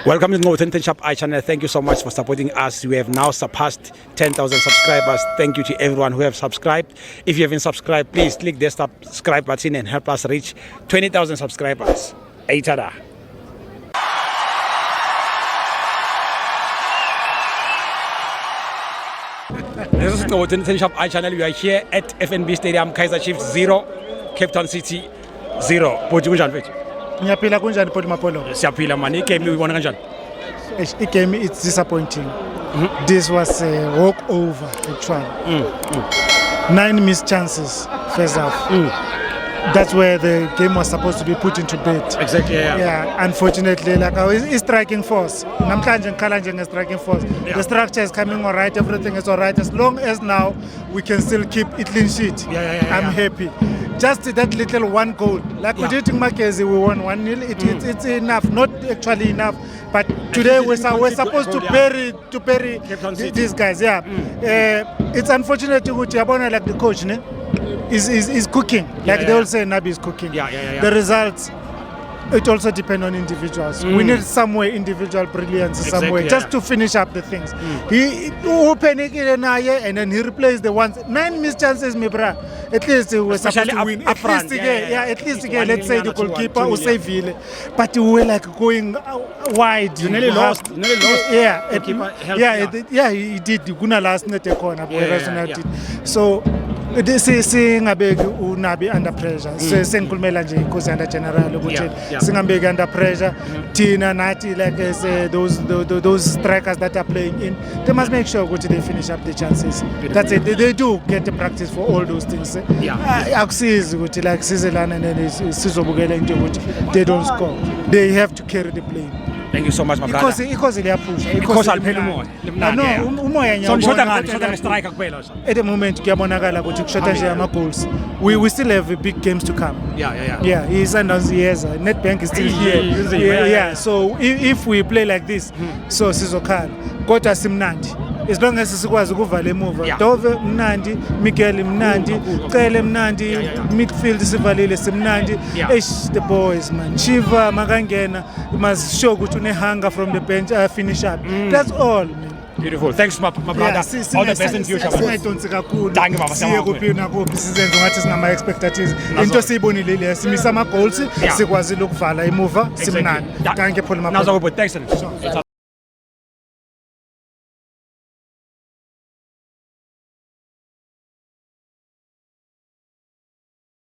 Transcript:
Welcome to Ngqo Shop channel. Thank you so much for supporting us. We have now surpassed 10,000 subscribers. Thank you to everyone who have subscribed. If you haven't subscribed, please click the subscribe button and help us reach 20,000 subscribers. Aitada. This is Ngqo Shop channel. We are here at FNB Stadium, Kaizer Chiefs 0, Cape Town City 0. Bhuti kunjani mfethu? Ngiyaphila kunjani Poti Mapolo? Siyaphila man. Igame uyibona kanjani? Igame it's disappointing. This was a walkover actually. 9 missed chances first half. That's where the game was supposed to be put into bed. Exactly. Yeah, unfortunately, like it's striking force. Namhlanje ngikhala nje striking force. The structure is coming all right, everything is all right. As long as now we can still keep it clean sheet. I'm happy. Just that little one goal. Like we did in Makezi, we won 1-0. It's enough, not actually enough. But today we're supposed to bury these guys. Yeah. It's unfortunate to Yabona, like the coach, is cooking. Like they all say, Nabi is cooking. The results, it also depends on individuals. We need somewhere individual brilliance somewhere just to finish up the things. He opened it and then he replaced the ones. 9 missed chances, my bro. At least we were supposed to win. At least again, let's say the goalkeeper will save it. But we were like going wide. You nearly lost. Yeah, he did. Guna last net corner. So this is Singabeg Unabi under pressure. So Senkulmela nje because under general ukuthi Singabeg under pressure. Tina Nati, like I say, those strikers that are playing in, they must make sure they finish up the chances. That's it. They do get the practice for all those things. Akusizi ukuthi like Sizilana and Sizobukela nje ukuthi they don't score. They have to carry the play. Thank you so much, my brother. Because liyapusha. Because aliphela umoya. No, umoya nyawo. So ngishoda ngani? Ngishoda nge-striker kuphela. At the moment kuyabonakala ukuthi kushota nje ama goals. We still have big games to come. Yeah, Sundowns iyeza. Nedbank is still here. So if we play like this, so sizokhala. Kodwa simnandi. As long as sikwazi ukuvala emuva. Dove mnandi, Miguel mnandi, Cele mnandi, midfield sivalile simnandi. The boys man. Shiva makangena must show ukuthi une hunger from the bench finish up. That's all. Beautiful. Thanks my brother. All the best in future. Singayidonsi kakhulu. Thank you baba. Siye kuphi nakuphi sizenze ngathi singama expectations. Into siyibonile le simisa ama goals sikwazi ukuvala emuva simnandi. Thank you Paul Mapolo. Nazo thanks.